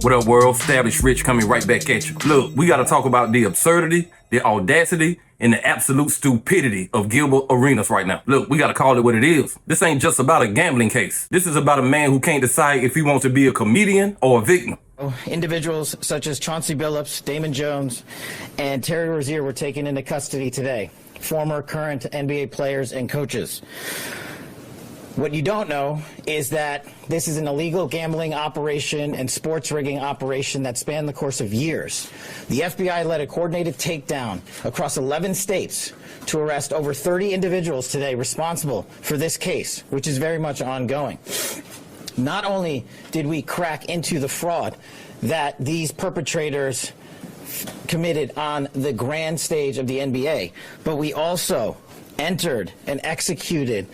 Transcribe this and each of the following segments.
What up, world? Established Rich coming right back at you. Look, we got to talk about the absurdity, the audacity, and the absolute stupidity of Gilbert Arenas right now. Look, we got to call it what it is. This ain't just about a gambling case. This is about a man who can't decide if he wants to be a comedian or a victim. Individuals such as Chauncey Billups, Damon Jones, and Terry Rozier were taken into custody today. Former, current NBA players and coaches. What you don't know is that this is an illegal gambling operation and sports rigging operation that spanned the course of years. The FBI led a coordinated takedown across 11 states to arrest over 30 individuals today responsible for this case, which is very much ongoing. Not only did we crack into the fraud that these perpetrators committed on the grand stage of the NBA, but we also entered and executed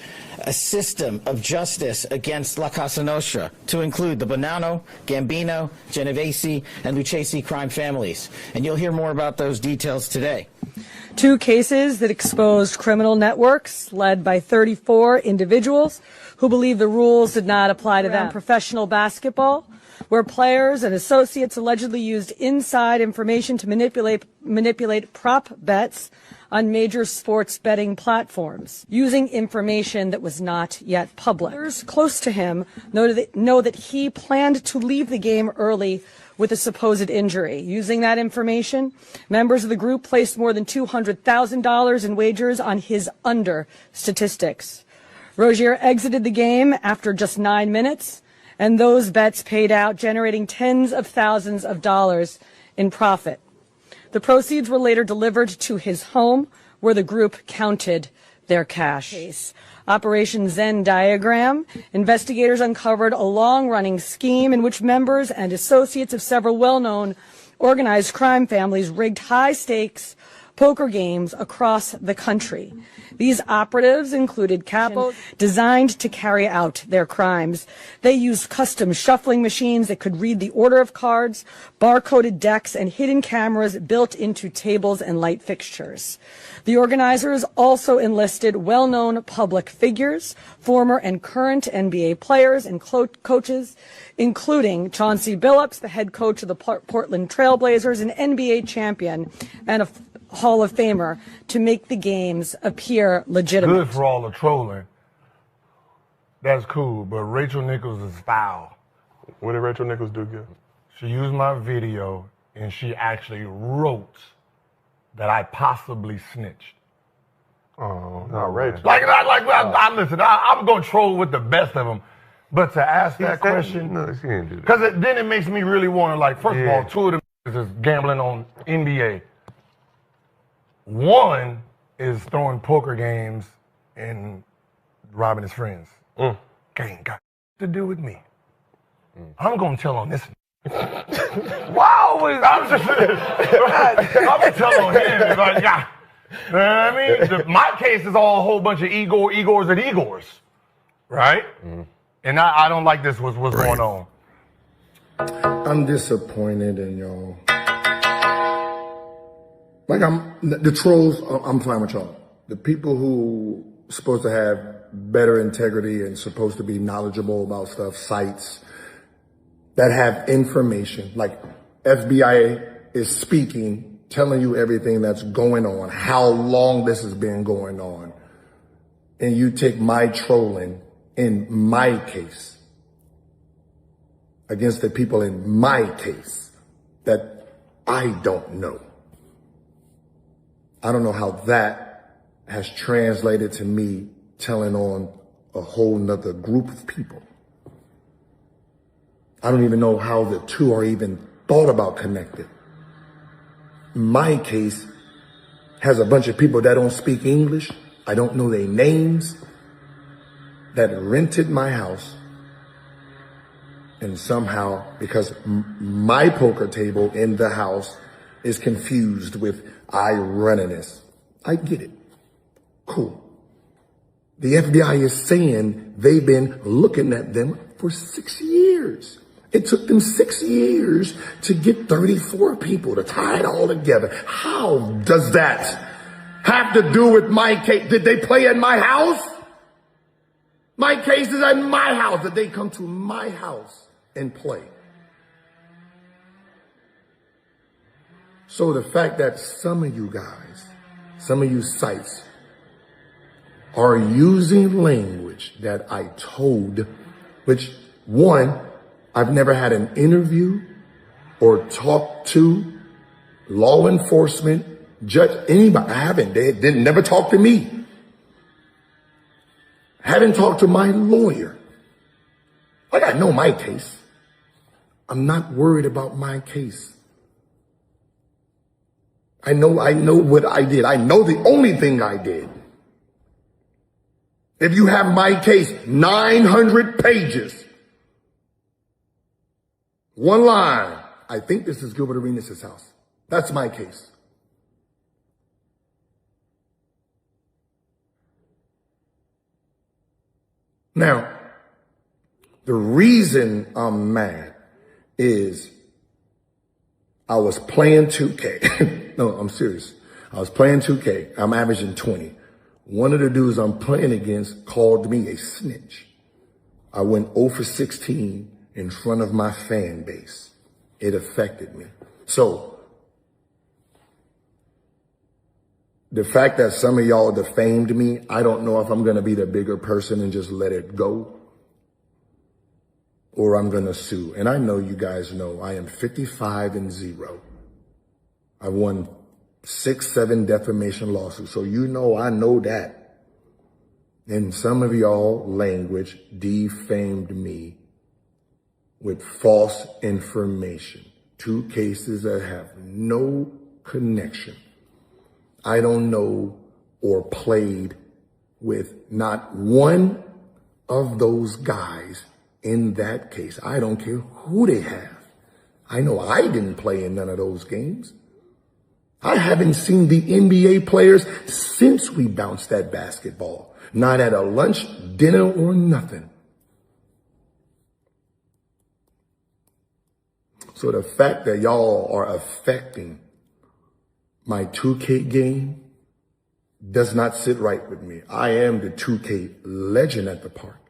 a system of justice against La Cosa Nostra to include the Bonanno, Gambino, Genovese, and Lucchese crime families. And you'll hear more about those details today. 2 cases that exposed criminal networks led by 34 individuals who believe the rules did not apply to them. Professional basketball, where players and associates allegedly used inside information to manipulate prop bets on major sports betting platforms, using information that was not yet public. Others close to him know that he planned to leave the game early with a supposed injury. Using that information, members of the group placed more than $200,000 in wagers on his under statistics. Rozier exited the game after just 9 minutes, and those bets paid out, generating tens of thousands of dollars in profit. The proceeds were later delivered to his home, where the group counted their cash. Operation Zen Diagram, investigators uncovered a long-running scheme in which members and associates of several well-known organized crime families rigged high-stakes poker games across the country. These operatives included capos designed to carry out their crimes. They used custom shuffling machines that could read the order of cards, barcoded decks, and hidden cameras built into tables and light fixtures. The organizers also enlisted well-known public figures, former and current NBA players and coaches, including Chauncey Billups, the head coach of the Portland Trail Blazers, an NBA champion, and a Hall of Famer, to make the games appear legitimate. Good for all the trolling. That's cool, but Rachel Nichols is foul. What did Rachel Nichols do good? She used my video and she actually wrote that I possibly snitched. Oh, not Rachel. Listen, I'm going to troll with the best of them. But to ask that question, no, she didn't do that. Because then it makes me really want to, first of all, 2 of them is gambling on NBA. 1 is throwing poker games and robbing his friends. Ain't got to do with me. I'm going to tell on this. Wow, I'm going to tell on him. You know what I mean? My case is all a whole bunch of Igors and Igors. Right? And I don't like this, what's going on. I'm disappointed in y'all. The trolls, I'm fine with y'all. The people who supposed to have better integrity and supposed to be knowledgeable about stuff, sites that have information, like FBI is speaking, telling you everything that's going on, how long this has been going on. And you take my trolling in my case against the people in my case that I don't know. I don't know how that has translated to me telling on a whole nother group of people. I don't even know how the 2 are even thought about connected. My case has a bunch of people that don't speak English. I don't know their names, that rented my house. And somehow, because my poker table in the house is confused with I running this. I get it. Cool. The FBI is saying they've been looking at them for 6 years. It took them 6 years to get 34 people to tie it all together. How does that have to do with my case? Did they play in my house? My case is in my house. Did they come to my house and play? So the fact that some of you guys, some of you sites are using language that I told, which one, I've never had an interview or talked to law enforcement, judge, anybody. I haven't. They didn't never talk to me. Haven't talked to my lawyer. Like, I know my case. I'm not worried about my case. I know what I did. I know the only thing I did. If you have my case, 900 pages. One line. I think this is Gilbert Arenas' house. That's my case. Now, the reason I'm mad is I was playing 2K. No, I'm serious. I was playing 2K. I'm averaging 20. One of the dudes I'm playing against called me a snitch. I went 0 for 16 in front of my fan base. It affected me. So, the fact that some of y'all defamed me, I don't know if I'm going to be the bigger person and just let it go, or I'm going to sue. And I know you guys know I am 55-0. I won 6-7 defamation lawsuits. So you know I know that. And some of y'all language defamed me with false information. 2 cases that have no connection. I don't know or played with not one of those guys in that case. I don't care who they have. I know I didn't play in none of those games. I haven't seen the NBA players since we bounced that basketball. Not at a lunch, dinner, or nothing. So the fact that y'all are affecting my 2K game does not sit right with me. I am the 2K legend at the park.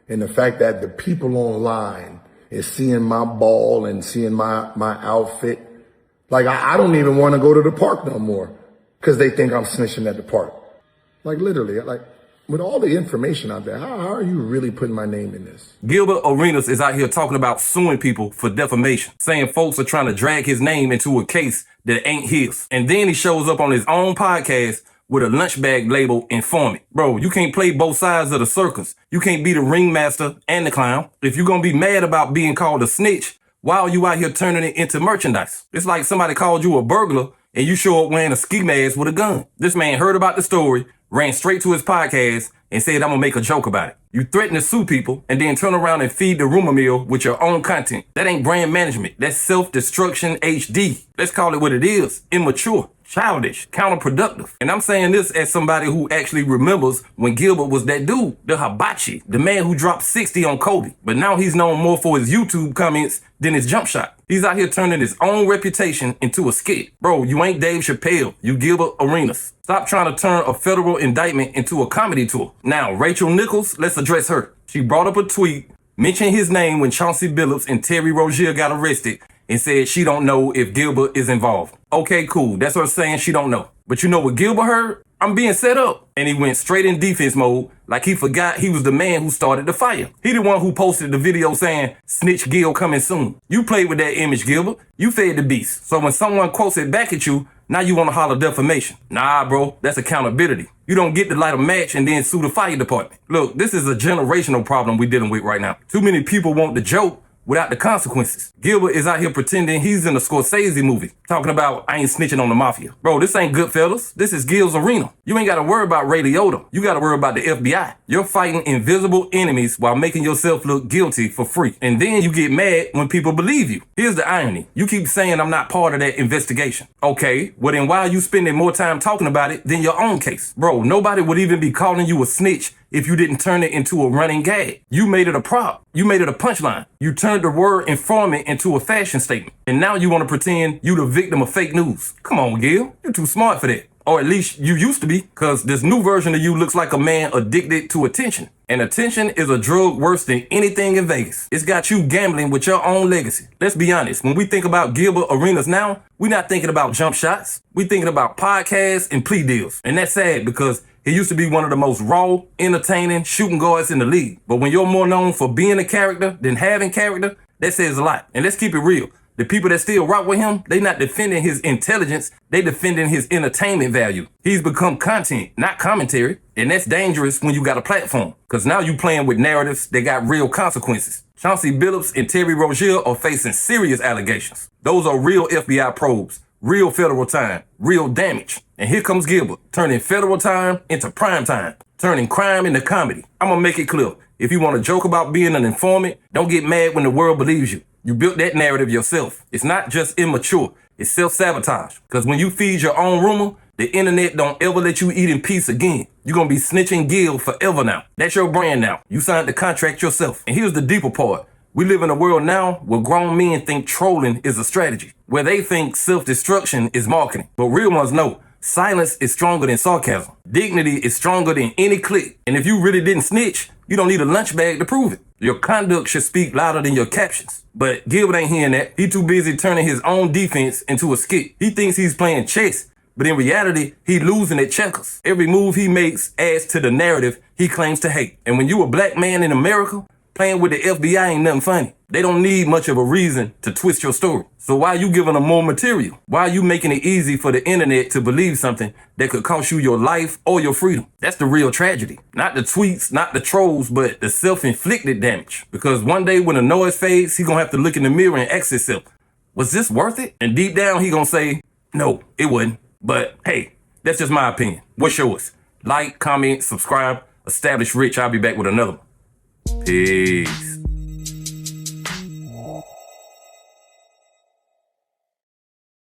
And the fact that the people online is seeing my ball and seeing my outfit, like I don't even want to go to the park no more because they think I'm snitching at the park. Like literally, like with all the information out there, how are you really putting my name in this? Gilbert Arenas is out here talking about suing people for defamation, saying folks are trying to drag his name into a case that ain't his. And then he shows up on his own podcast with a lunch bag label Informant. Bro, you can't play both sides of the circus. You can't be the ringmaster and the clown. If you're going to be mad about being called a snitch, why are you out here turning it into merchandise? It's like somebody called you a burglar and you show up wearing a ski mask with a gun. This man heard about the story, ran straight to his podcast, and said, I'm gonna make a joke about it. You threaten to sue people and then turn around and feed the rumor mill with your own content. That ain't brand management. That's self-destruction HD. Let's call it what it is. Immature, childish, counterproductive. And I'm saying this as somebody who actually remembers when Gilbert was that dude, the hibachi, the man who dropped 60 on Kobe. But now he's known more for his YouTube comments than his jump shot. He's out here turning his own reputation into a skit. Bro, you ain't Dave Chappelle. You Gilbert Arenas. Stop trying to turn a federal indictment into a comedy tour. Now, Rachel Nichols, let's address her. She brought up a tweet, mentioned his name when Chauncey Billups and Terry Rozier got arrested, and said she don't know if Gilbert is involved. Okay, cool. That's her saying she don't know. But you know what Gilbert heard? I'm being set up. And he went straight in defense mode like he forgot he was the man who started the fire. He the one who posted the video saying, Snitch Gil coming soon. You played with that image, Gilbert. You fed the beast. So when someone quotes it back at you, now you want to holler defamation. Nah, bro, that's accountability. You don't get to light a match and then sue the fire department. Look, this is a generational problem we're dealing with right now. Too many people want the joke without the consequences. Gilbert is out here pretending he's in a Scorsese movie, talking about, I ain't snitching on the mafia. Bro, this ain't Goodfellas. This is Gil's arena. You ain't got to worry about Ray Liotta. You got to worry about the FBI. You're fighting invisible enemies while making yourself look guilty for free. And then you get mad when people believe you. Here's the irony. You keep saying I'm not part of that investigation. Okay, well then why are you spending more time talking about it than your own case? Bro, nobody would even be calling you a snitch if you didn't turn it into a running gag. You made it a prop. You made it a punchline. You turned the word informant into a fashion statement. And now you want to pretend you the victim of fake news. Come on, Gil. You're too smart for that. Or at least you used to be, because this new version of you looks like a man addicted to attention. And attention is a drug worse than anything in Vegas. It's got you gambling with your own legacy. Let's be honest, when we think about Gilbert Arenas now, we're not thinking about jump shots. We're thinking about podcasts and plea deals. And that's sad because he used to be one of the most raw, entertaining shooting guards in the league. But when you're more known for being a character than having character, that says a lot. And let's keep it real. The people that still rock with him, they not defending his intelligence, they defending his entertainment value. He's become content, not commentary. And that's dangerous when you got a platform. Because now you playing with narratives that got real consequences. Chauncey Billups and Terry Rozier are facing serious allegations. Those are real FBI probes, real federal time, real damage. And here comes Gilbert, turning federal time into prime time, turning crime into comedy. I'm gonna make it clear. If you want to joke about being an informant, don't get mad when the world believes you. You built that narrative yourself. It's not just immature, it's self-sabotage. Because when you feed your own rumor, the internet don't ever let you eat in peace again. You're gonna be snitching Gil forever now. That's your brand now. You signed the contract yourself. And here's the deeper part. We live in a world now where grown men think trolling is a strategy, where they think self-destruction is marketing. But real ones know silence is stronger than sarcasm. Dignity is stronger than any click. And if you really didn't snitch, you don't need a lunch bag to prove it. Your conduct should speak louder than your captions. But Gilbert ain't hearing that. He too busy turning his own defense into a skit. He thinks he's playing chess, but in reality, he losing at checkers. Every move he makes adds to the narrative he claims to hate. And when you a black man in America, playing with the FBI ain't nothing funny. They don't need much of a reason to twist your story. So why are you giving them more material? Why are you making it easy for the internet to believe something that could cost you your life or your freedom? That's the real tragedy. Not the tweets, not the trolls, but the self-inflicted damage. Because one day when the noise fades, he gonna have to look in the mirror and ask himself, was this worth it? And deep down, he gonna say, no, it wasn't. But hey, that's just my opinion. What's yours? Like, comment, subscribe, Establish Rich. I'll be back with another one. Peace.